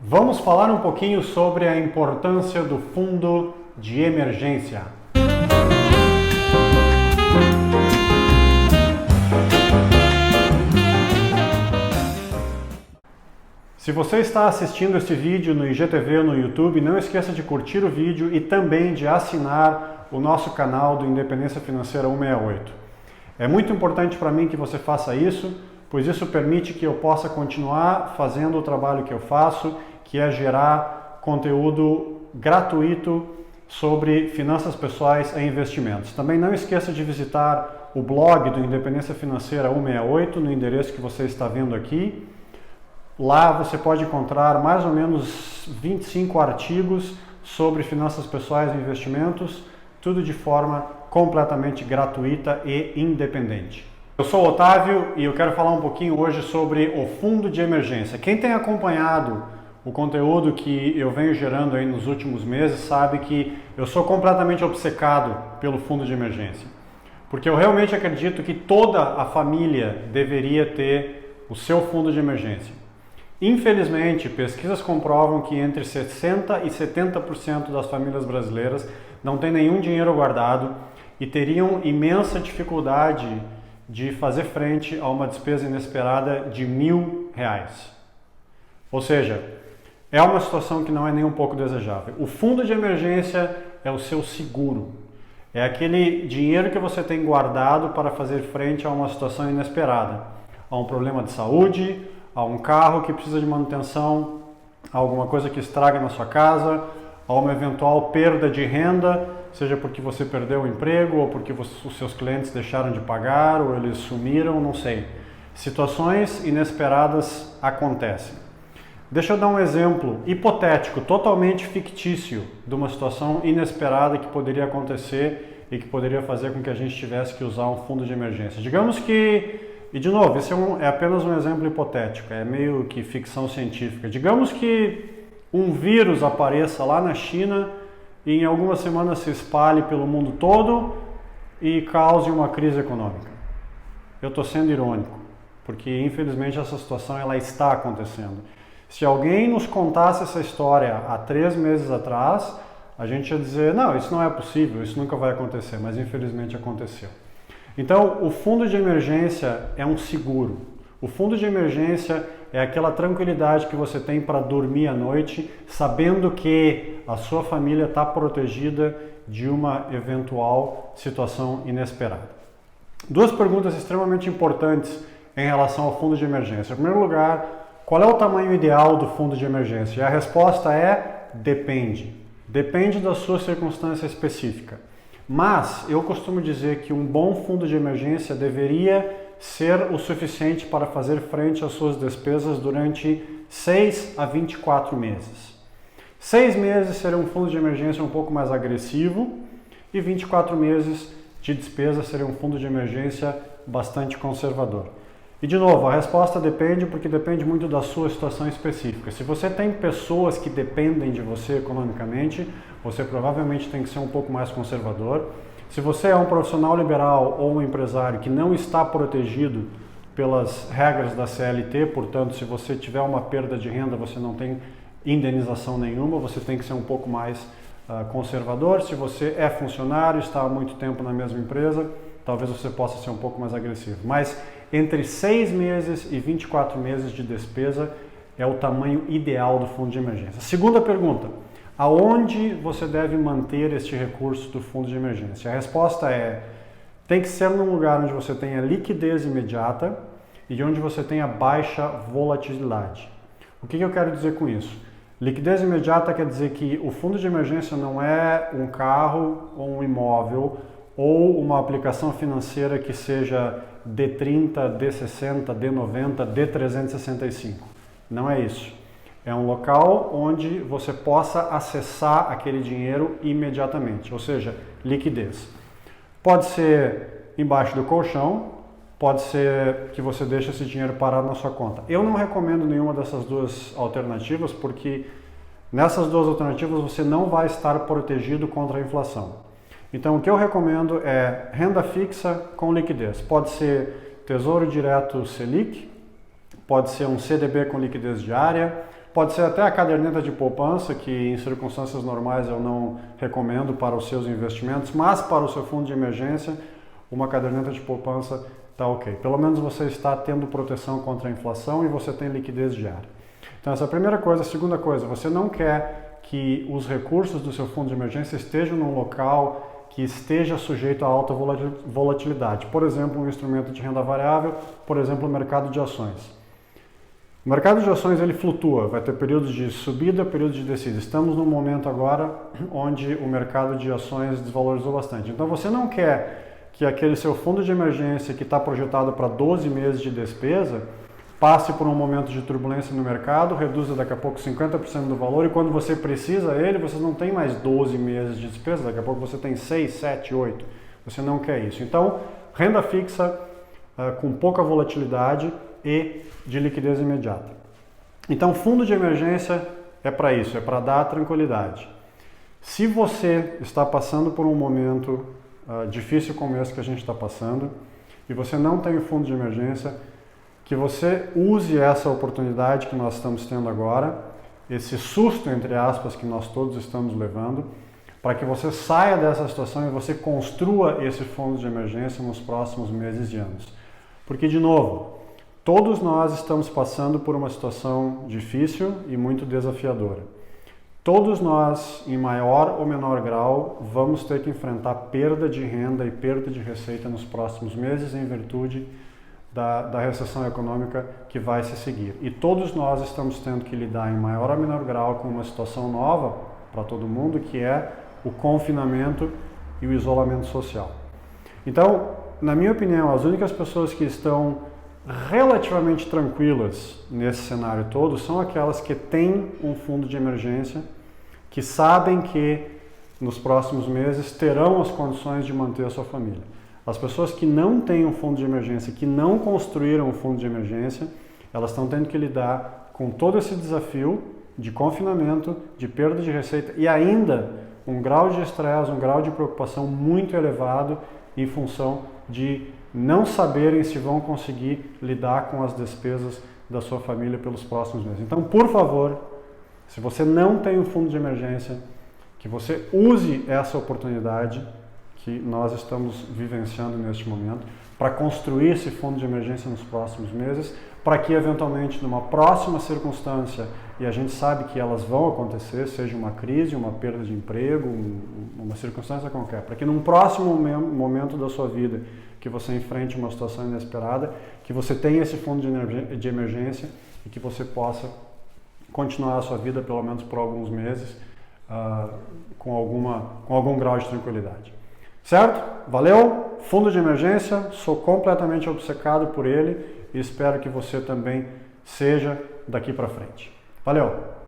Vamos falar um pouquinho sobre a importância do fundo de emergência. Se você está assistindo este vídeo no IGTV no YouTube, não esqueça de curtir o vídeo e também de assinar o nosso canal do Independência Financeira 168. É muito importante para mim que você faça isso, pois isso permite que eu possa continuar fazendo o trabalho que eu faço, que é gerar conteúdo gratuito sobre finanças pessoais e investimentos. Também não esqueça de visitar o blog do Independência Financeira 168 no endereço que você está vendo aqui. Lá você pode encontrar mais ou menos 25 artigos sobre finanças pessoais e investimentos, tudo de forma completamente gratuita e independente. Eu sou o Otávio e eu quero falar um pouquinho hoje sobre o fundo de emergência. Quem tem acompanhado o conteúdo que eu venho gerando aí nos últimos meses sabe que eu sou completamente obcecado pelo fundo de emergência. Porque eu realmente acredito que toda a família deveria ter o seu fundo de emergência. Infelizmente, pesquisas comprovam que entre 60% e 70% das famílias brasileiras não têm nenhum dinheiro guardado e teriam imensa dificuldade de fazer frente a uma despesa inesperada de R$1.000. Ou seja, é uma situação que não é nem um pouco desejável. O fundo de emergência é o seu seguro. É aquele dinheiro que você tem guardado para fazer frente a uma situação inesperada, a um problema de saúde, a um carro que precisa de manutenção, a alguma coisa que estraga na sua casa, a uma eventual perda de renda, seja porque você perdeu o emprego ou porque os seus clientes deixaram de pagar ou eles sumiram, não sei. Situações inesperadas acontecem. Deixa eu dar um exemplo hipotético, totalmente fictício, de uma situação inesperada que poderia acontecer e que poderia fazer com que a gente tivesse que usar um fundo de emergência. Digamos que, e de novo, esse é apenas um exemplo hipotético, é meio que ficção científica. Digamos que um vírus apareça lá na China e em algumas semanas se espalhe pelo mundo todo e cause uma crise econômica. Eu estou sendo irônico, porque infelizmente essa situação ela está acontecendo. Se alguém nos contasse essa história há 3 meses atrás, a gente ia dizer, não, isso não é possível, isso nunca vai acontecer, mas infelizmente aconteceu. Então, o fundo de emergência é um seguro. O fundo de emergência é aquela tranquilidade que você tem para dormir à noite, sabendo que a sua família está protegida de uma eventual situação inesperada. 2 perguntas extremamente importantes em relação ao fundo de emergência. Em primeiro lugar, qual é o tamanho ideal do fundo de emergência? E a resposta é depende. Depende da sua circunstância específica. Mas eu costumo dizer que um bom fundo de emergência deveria ser o suficiente para fazer frente às suas despesas durante 6 a 24 meses. 6 meses seria um fundo de emergência um pouco mais agressivo e 24 meses de despesa seria um fundo de emergência bastante conservador. E de novo, a resposta depende porque depende muito da sua situação específica. Se você tem pessoas que dependem de você economicamente, você provavelmente tem que ser um pouco mais conservador. Se você é um profissional liberal ou um empresário que não está protegido pelas regras da CLT, portanto, se você tiver uma perda de renda, você não tem indenização nenhuma, você tem que ser um pouco mais conservador. Se você é funcionário, está há muito tempo na mesma empresa, talvez você possa ser um pouco mais agressivo. Mas entre 6 meses e 24 meses de despesa é o tamanho ideal do fundo de emergência. Segunda pergunta, aonde você deve manter este recurso do fundo de emergência? A resposta é, tem que ser num lugar onde você tenha liquidez imediata e onde você tenha baixa volatilidade. O que eu quero dizer com isso? Liquidez imediata quer dizer que o fundo de emergência não é um carro ou um imóvel ou uma aplicação financeira que seja D30, D60, D90, D365. Não é isso. É um local onde você possa acessar aquele dinheiro imediatamente, ou seja, liquidez. Pode ser embaixo do colchão, pode ser que você deixe esse dinheiro parado na sua conta. Eu não recomendo nenhuma dessas 2 alternativas, porque nessas 2 alternativas você não vai estar protegido contra a inflação. Então, o que eu recomendo é renda fixa com liquidez. Pode ser Tesouro Direto Selic, pode ser um CDB com liquidez diária, pode ser até a caderneta de poupança, que em circunstâncias normais eu não recomendo para os seus investimentos, mas para o seu fundo de emergência, uma caderneta de poupança está ok. Pelo menos você está tendo proteção contra a inflação e você tem liquidez diária. Então essa é a primeira coisa. A segunda coisa, você não quer que os recursos do seu fundo de emergência estejam num local que esteja sujeito a alta volatilidade. Por exemplo, um instrumento de renda variável, por exemplo, o mercado de ações. O mercado de ações ele flutua, vai ter períodos de subida, períodos de descida. Estamos num momento agora onde o mercado de ações desvalorizou bastante. Então você não quer que aquele seu fundo de emergência que está projetado para 12 meses de despesa passe por um momento de turbulência no mercado, reduza daqui a pouco 50% do valor e quando você precisa ele, você não tem mais 12 meses de despesa, daqui a pouco você tem 6, 7, 8. Você não quer isso. Então, renda fixa com pouca volatilidade e de liquidez imediata. Então, fundo de emergência é para isso, é para dar tranquilidade. Se você está passando por um momento difícil como esse que a gente está passando e você não tem um fundo de emergência, que você use essa oportunidade que nós estamos tendo agora, esse susto, entre aspas, que nós todos estamos levando, para que você saia dessa situação e você construa esse fundo de emergência nos próximos meses e anos. Porque, de novo, todos nós estamos passando por uma situação difícil e muito desafiadora. Todos nós, em maior ou menor grau, vamos ter que enfrentar perda de renda e perda de receita nos próximos meses em virtude da recessão econômica que vai se seguir. E todos nós estamos tendo que lidar em maior ou menor grau com uma situação nova para todo mundo, que é o confinamento e o isolamento social. Então, na minha opinião, as únicas pessoas que estão relativamente tranquilas nesse cenário todo são aquelas que têm um fundo de emergência, que sabem que nos próximos meses terão as condições de manter a sua família. As pessoas que não têm um fundo de emergência, que não construíram um fundo de emergência, elas estão tendo que lidar com todo esse desafio de confinamento, de perda de receita e ainda um grau de estresse, um grau de preocupação muito elevado em função de não saberem se vão conseguir lidar com as despesas da sua família pelos próximos meses. Então, por favor, se você não tem um fundo de emergência, que você use essa oportunidade que nós estamos vivenciando neste momento para construir esse fundo de emergência nos próximos meses, para que eventualmente numa próxima circunstância, e a gente sabe que elas vão acontecer, seja uma crise, uma perda de emprego, uma circunstância qualquer, para que num próximo momento da sua vida que você enfrente uma situação inesperada, que você tenha esse fundo de emergência e que você possa continuar a sua vida pelo menos por alguns meses com algum grau de tranquilidade. Certo? Valeu? Fundo de emergência, sou completamente obcecado por ele e espero que você também seja daqui para frente. Valeu!